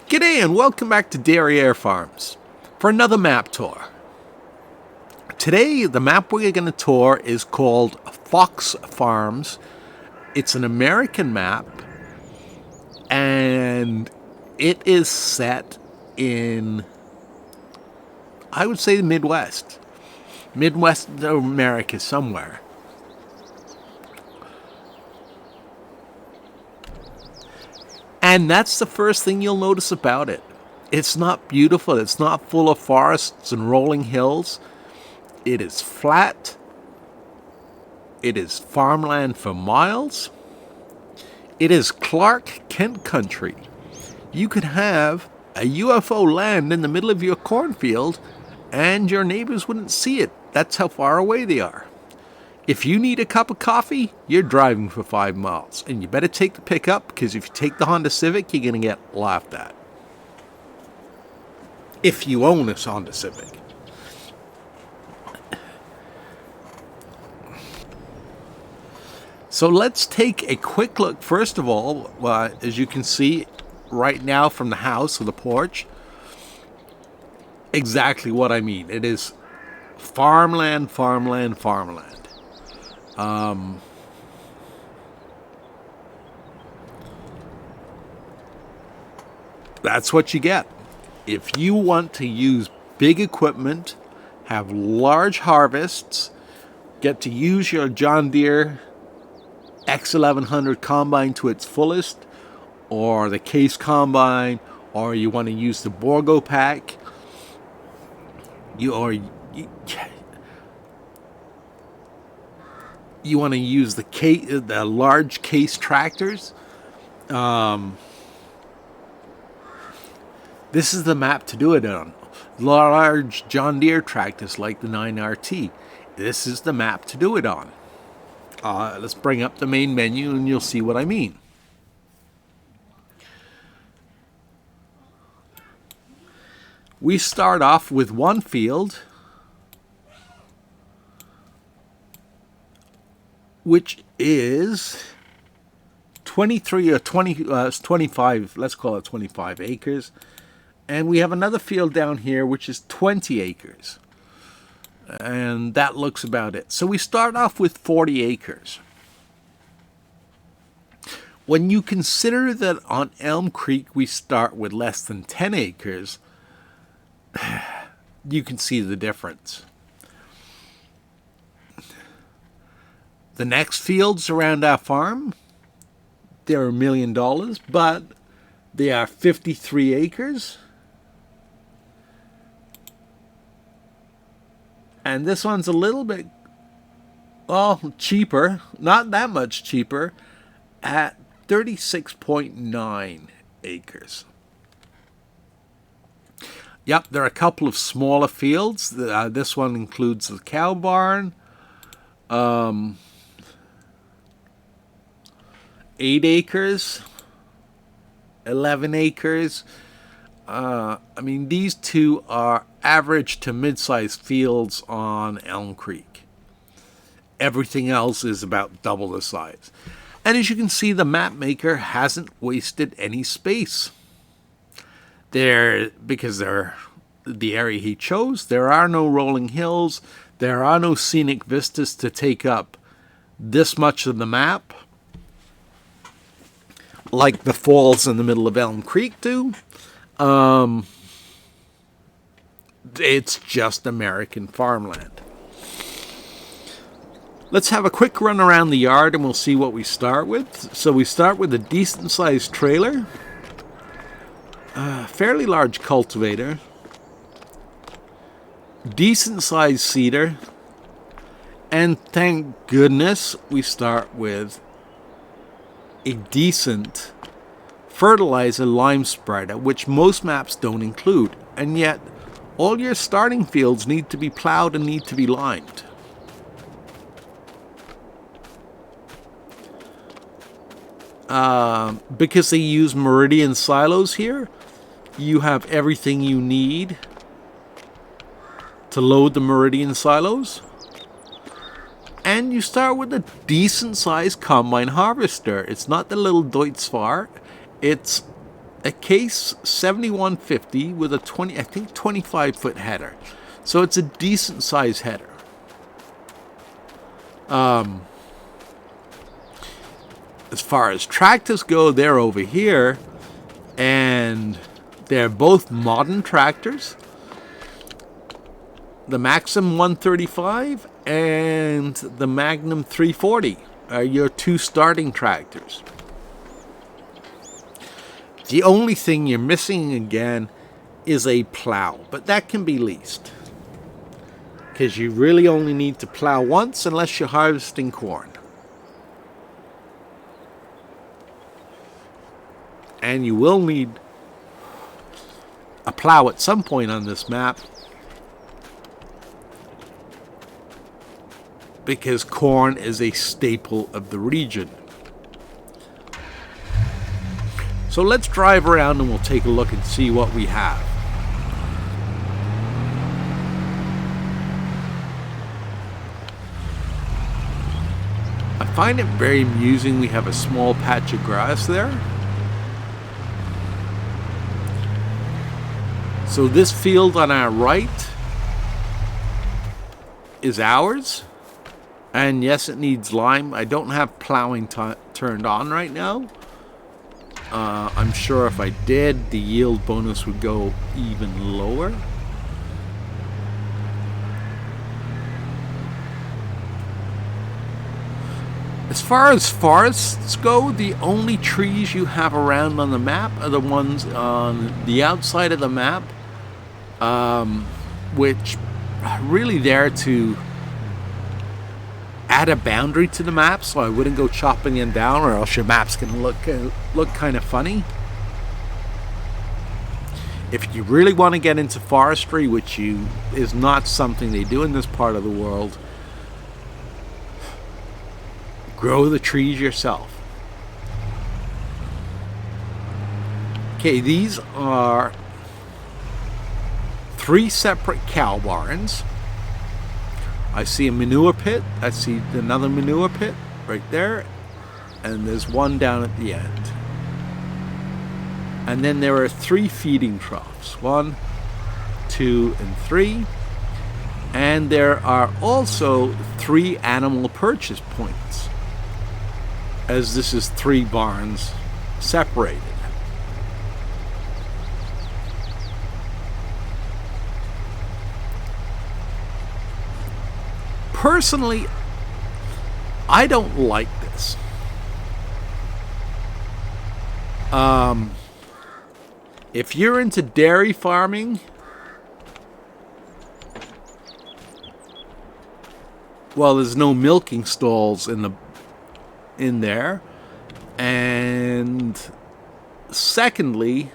G'day and welcome back to Derriere Farms for another map tour. Today, the map we're going to tour is called Fox Farms. It's an American map and it is set in, I would say, the Midwest. Midwest America somewhere. And that's the first thing you'll notice about it. It's not beautiful. It's not full of forests and rolling hills. It is flat. It is farmland for miles. It is Clark Kent country. You could have a UFO land in the middle of your cornfield and your neighbors wouldn't see it. That's how far away they are. If you need a cup of coffee, you're driving for 5 miles. And you better take the pickup, because if you take the Honda Civic, you're going to get laughed at. If you own a Honda Civic. So let's take a quick look. First of all, as you can see right now from the house or the porch, exactly what I mean. It is farmland, farmland, farmland. That's what you get. If you want to use big equipment, have large harvests, get to use your John Deere X1100 combine to its fullest, or the Case combine, or you want to use the Borgo pack, you want to use the large Case tractors, this is the map to do it on. Large John Deere tractors like the 9RT. This is the map to do it on. Let's bring up the main menu and you'll see what I mean. We start off with one field, which is 23 or 25, let's call it 25 acres. And we have another field down here, which is 20 acres. And that looks about it. So we start off with 40 acres. When you consider that on Elm Creek we start with less than 10 acres, you can see the difference. The next fields around our farm, they're $1 million, but they are 53 acres. And this one's a little bit, cheaper, not that much cheaper, at 36.9 acres. Yep, there are a couple of smaller fields. This one includes the cow barn. 8 acres, 11 acres. These two are average to mid-sized fields on Elm Creek. Everything else is about double the size. And as you can see, the map maker hasn't wasted any space. Because the area he chose, there are no rolling hills, there are no scenic vistas to take up this much of the map, like the falls in the middle of Elm Creek do. It's just American farmland. Let's have a quick run around the yard and we'll see what we start with. So we start with a decent sized trailer, fairly large cultivator, decent sized seeder, and thank goodness we start with a decent fertilizer lime spreader, which most maps don't include, and yet all your starting fields need to be plowed and need to be limed. Because they use Meridian silos here, you have everything you need to load the Meridian silos. And you start with a decent sized combine harvester. It's not the little Deutz-Fahr. It's a Case 7150 with a 25-foot header. So it's a decent size header. As far as tractors go, they're over here, and they're both modern tractors. The Maxim 135 and the Magnum 340 are your two starting tractors. The only thing you're missing again is a plow, but that can be leased, because you really only need to plow once unless you're harvesting corn. And you will need a plow at some point on this map, because corn is a staple of the region. So let's drive around and we'll take a look and see what we have. I find it very amusing we have a small patch of grass there. So this field on our right is ours. And yes, it needs lime. I don't have plowing turned on right now. I'm sure if I did, the yield bonus would go even lower. As far as forests go, the only trees you have around on the map are the ones on the outside of the map, which are really there to add a boundary to the map, so I wouldn't go chopping them down, or else your map's going to look kind of funny. If you really want to get into forestry, which is not something they do in this part of the world, grow the trees yourself. Okay, these are 3 separate cow barns. I see a manure pit. I see another manure pit right there. And there's one down at the end. And then there are 3 feeding troughs. 1, 2, and 3. And there are also 3 animal purchase points, as this is 3 barns separated. Personally, I don't like this. If you're into dairy farming, well, there's no milking stalls in there. And secondly,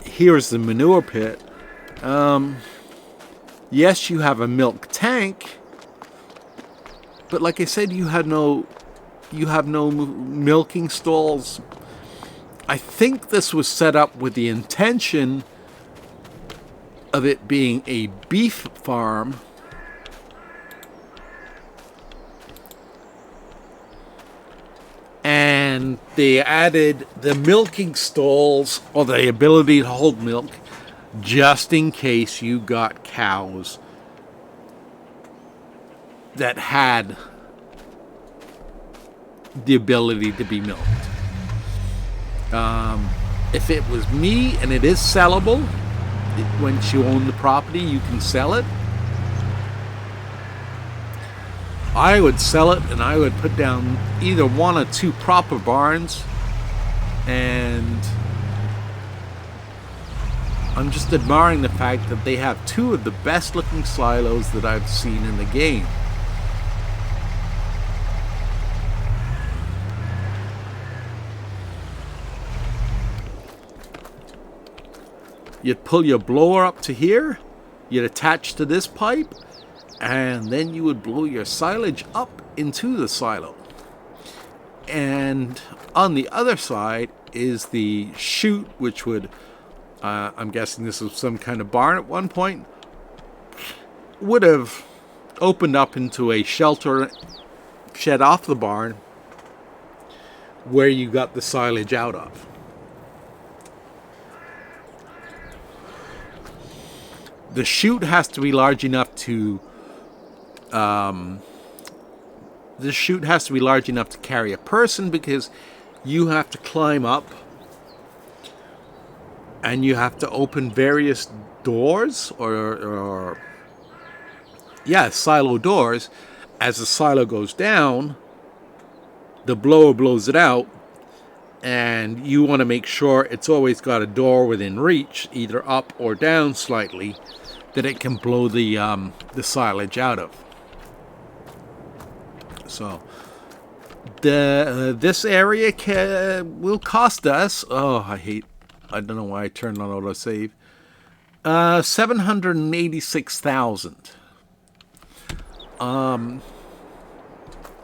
here's the manure pit. Yes, you have a milk tank, but like I said, you have no milking stalls. I think this was set up with the intention of it being a beef farm. And they added the milking stalls, or the ability to hold milk, just in case you got cows that had the ability to be milked. If it was me, and it is sellable, once you own the property, you can sell it. I would sell it, and I would put down either 1 or 2 proper barns, and I'm just admiring the fact that they have 2 of the best looking silos that I've seen in the game. You'd pull your blower up to here, you'd attach to this pipe, and then you would blow your silage up into the silo. And on the other side is the chute, which would, I'm guessing this was some kind of barn at one point, would have opened up into a shelter shed off the barn, where you got the silage out of. The chute has to be large enough to carry a person, because you have to climb up and you have to open various doors or silo doors. As the silo goes down, the blower blows it out, and you want to make sure it's always got a door within reach, either up or down slightly, that it can blow the silage out of. So this area will cost us. I don't know why I turned on autosave. 786,000.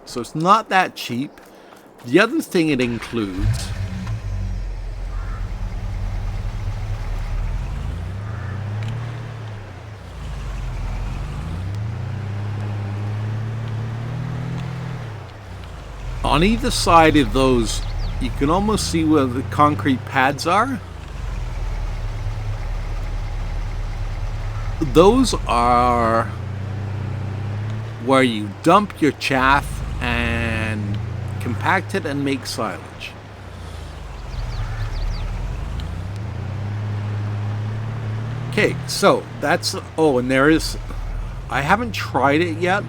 So it's not that cheap. The other thing it includes on either side of those, you can almost see where the concrete pads are. Those are where you dump your chaff and compact it and make silage. Okay, so that's... Oh, and there is... I haven't tried it yet,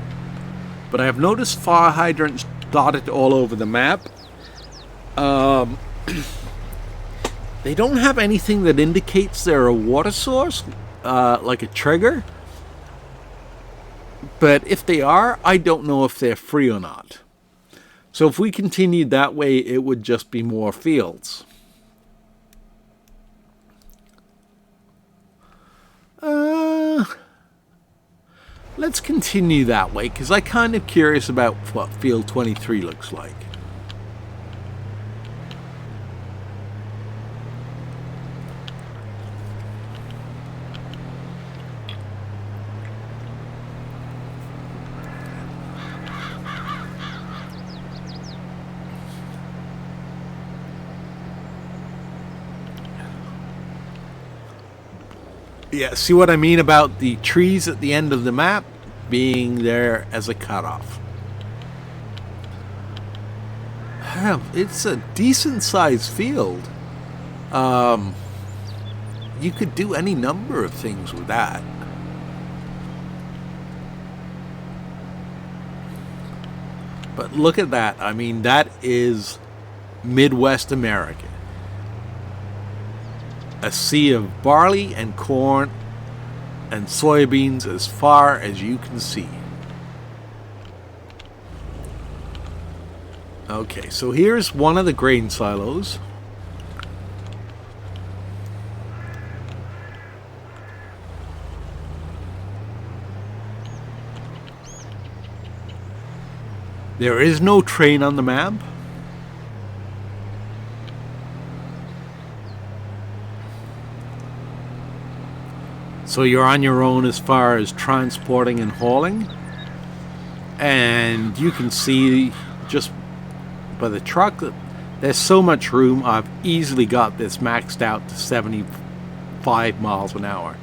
but I have noticed fire hydrants dotted all over the map. They don't have anything that indicates they're a water source, like a trigger. But if they are, I don't know if they're free or not. So if we continued that way, it would just be more fields. Let's continue that way, because I'm kind of curious about what Field 23 looks like. Yeah, see what I mean about the trees at the end of the map being there as a cutoff? It's a decent sized field. You could do any number of things with that. But look at that. I mean, that is Midwest America. A sea of barley and corn and soybeans as far as you can see. Okay, so here's one of the grain silos. There is no train on the map. So you're on your own as far as transporting and hauling. And you can see just by the truck that there's so much room. I've easily got this maxed out to 75 miles an hour.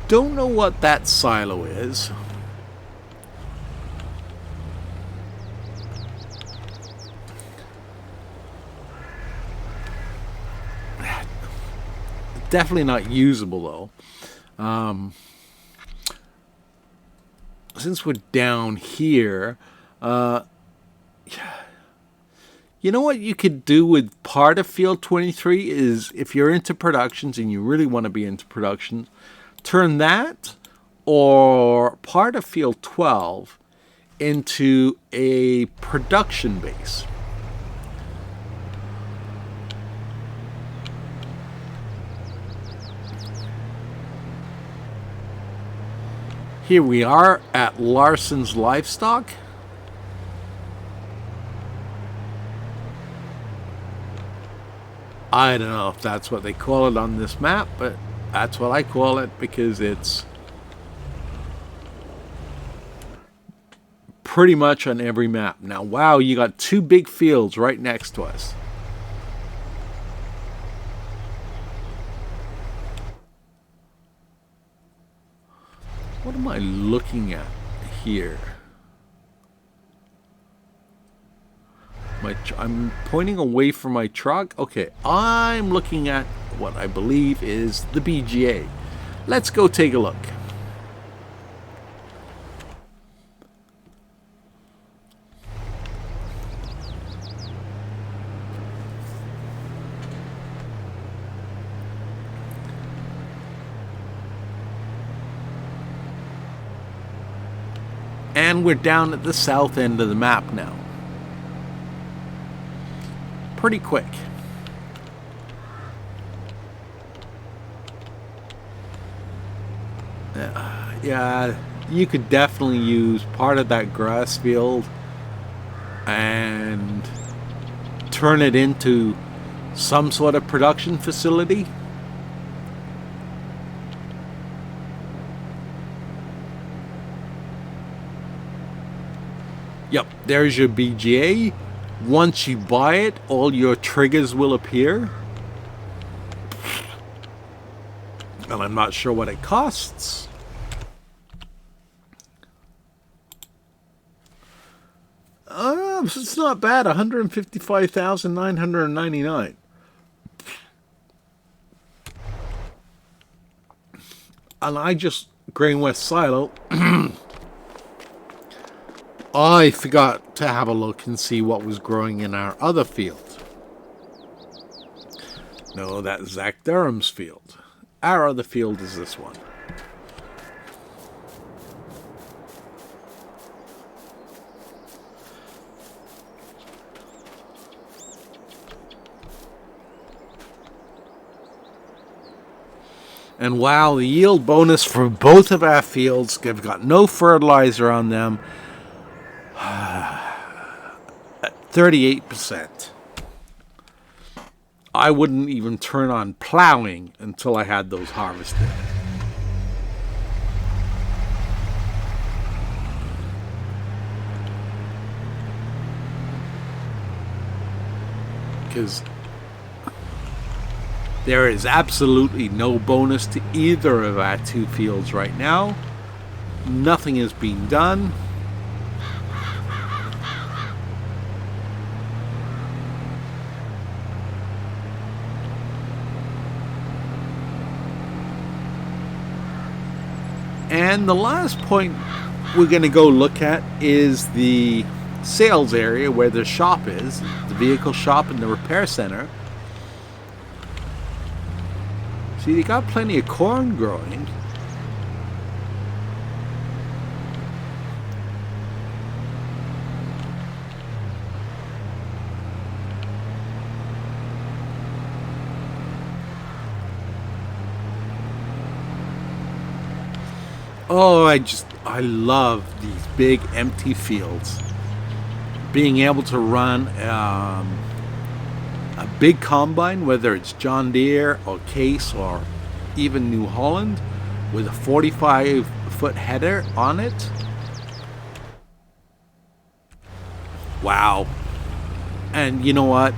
Don't know what that silo is. Definitely not usable though. Since we're down here, you know what you could do with part of Field 23 is, if you're into productions and you really want to be into productions, turn that or part of Field 12 into a production base. Here we are at Larson's Livestock. I don't know if that's what they call it on this map, but that's what I call it because it's pretty much on every map. Now, wow, you got two big fields right next to us. What am I looking at here? I'm pointing away from my truck. Okay, I'm looking at what I believe is the BGA. Let's go take a look. And we're down at the south end of the map now. Pretty quick. Yeah, you could definitely use part of that grass field and turn it into some sort of production facility. Yep, there's your BGA. Once you buy it, all your triggers will appear. And I'm not sure what it costs. It's not bad, 155,999. And I just, Grain West Silo, I forgot to have a look and see what was growing in our other field. No, that's Zach Durham's field. Our other field is this one. And wow, the yield bonus for both of our fields, have got no fertilizer on them, at 38%. I wouldn't even turn on plowing until I had those harvested. Because there is absolutely no bonus to either of our two fields right now. Nothing is being done. And the last point we're going to go look at is the sales area where the shop is, the vehicle shop and the repair center. See, they got plenty of corn growing. Oh, I love these big empty fields. Being able to run a big combine, whether it's John Deere or Case or even New Holland, with a 45-foot header on it. Wow. And you know what?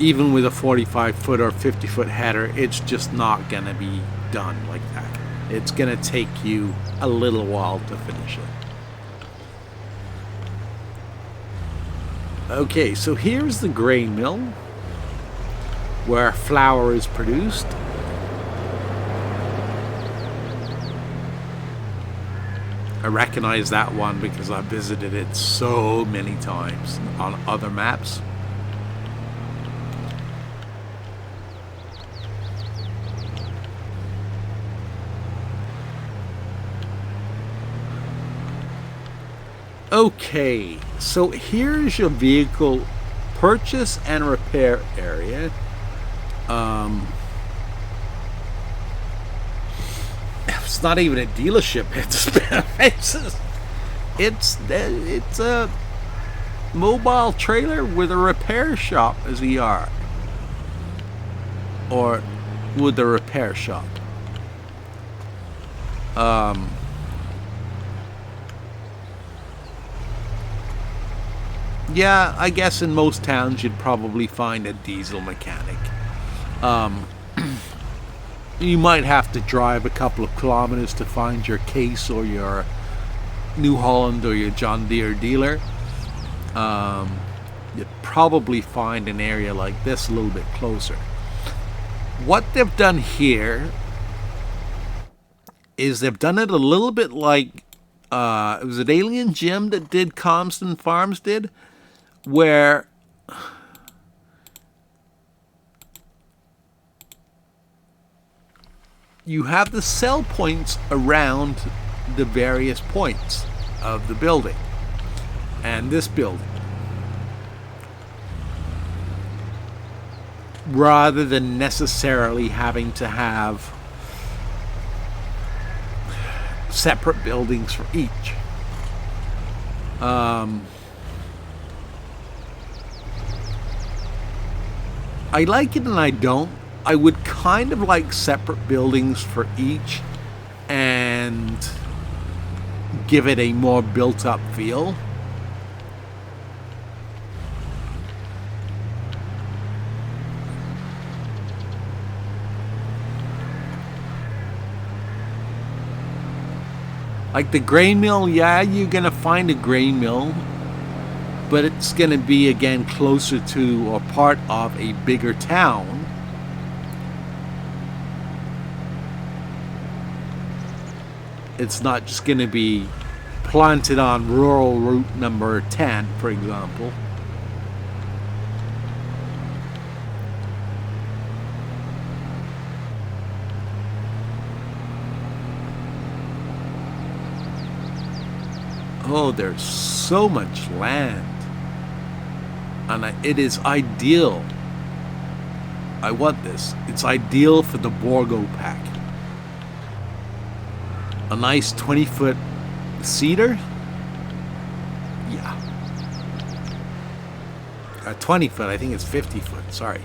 Even with a 45-foot or 50-foot header, it's just not going to be done like that. It's going to take you a little while to finish it. Okay, so here's the grain mill where flour is produced. I recognize that one because I visited it so many times on other maps. Okay, so here's your vehicle purchase and repair area. It's not even a dealership. It's a mobile trailer with a repair shop as a yard, or with a repair shop. Yeah, I guess in most towns you'd probably find a diesel mechanic. You might have to drive a couple of kilometers to find your Case or your New Holland or your John Deere dealer. You'd probably find an area like this a little bit closer. What they've done here is they've done it a little bit like it was an Alien Jim that did Comston Farms did, where you have the sell points around the various points of the building and this building, rather than necessarily having to have separate buildings for each. I like it and I don't. I would kind of like separate buildings for each and give it a more built up feel. Like the grain mill, yeah, you're going to find a grain mill, but it's going to be, again, closer to or part of a bigger town. It's not just going to be planted on rural route number 10, for example. Oh, there's so much land. And it is ideal. I want this. It's ideal for the Borgo pack. A nice 20-foot cedar? Yeah. 20 foot, I think it's 50 foot, sorry.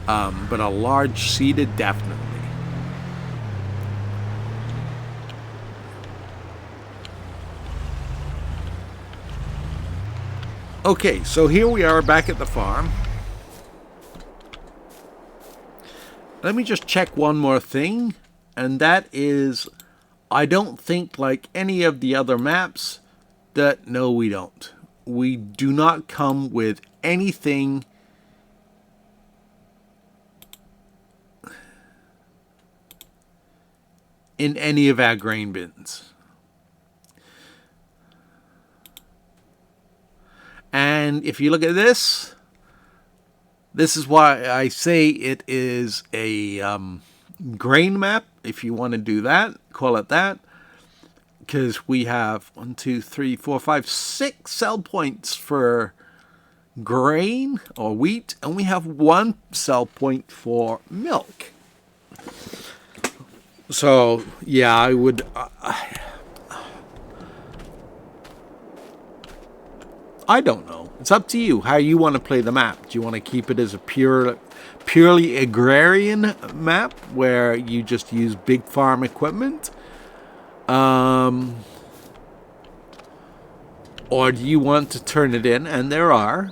But a large cedar, definitely. Okay, so here we are back at the farm. Let me just check one more thing, and that is, I don't think, like any of the other maps, that no, we don't. We do not come with anything in any of our grain bins. And if you look at this is why I say it is a grain map. If you want to do that, call it that. Because we have 1, 2, 3, 4, 5, 6 sell points for grain or wheat, and we have 1 sell point for milk. So, yeah, I would... I don't know. It's up to you how you want to play the map. Do you want to keep it as a purely agrarian map where you just use big farm equipment? Or do you want to turn it in? And there are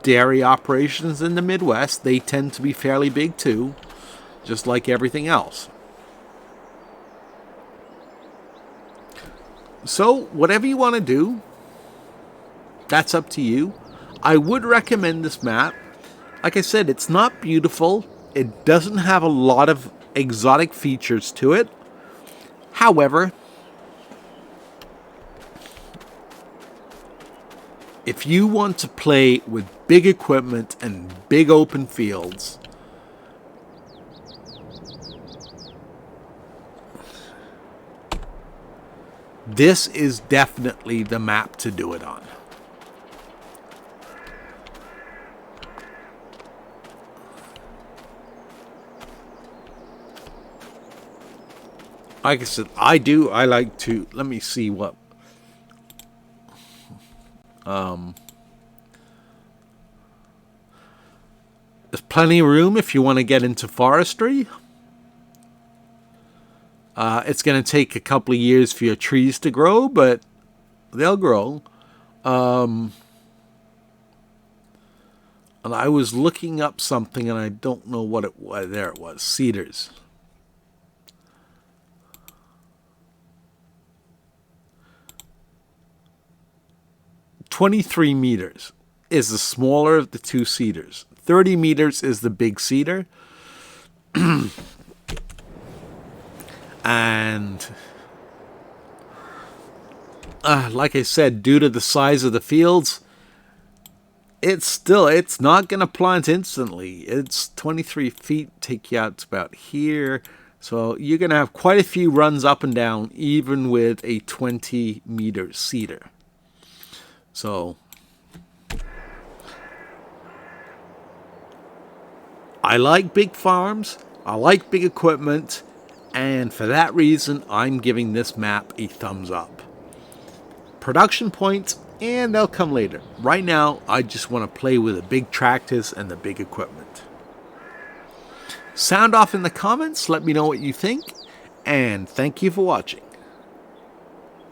dairy operations in the Midwest. They tend to be fairly big too, just like everything else. So whatever you want to do, that's up to you. I would recommend this map. Like I said, it's not beautiful. It doesn't have a lot of exotic features to it. However, if you want to play with big equipment and big open fields, this is definitely the map to do it on. Like I said, I like to, let me see what, there's plenty of room if you want to get into forestry. It's going to take a couple of years for your trees to grow, but they'll grow. And I was looking up something, and I don't know what it was. There it was, cedars. "23 meters is the smaller of the two cedars. 30 meters is the big cedar. And like I said, due to the size of the fields, it's not going to plant instantly. It's 23 feet, take you out to about here. So you're going to have quite a few runs up and down, even with a 20-meter cedar. So I like big farms, I like big equipment, and for that reason, I'm giving this map a thumbs up. Production points, and they'll come later. Right now, I just want to play with the big tractors and the big equipment. Sound off in the comments, let me know what you think, and thank you for watching.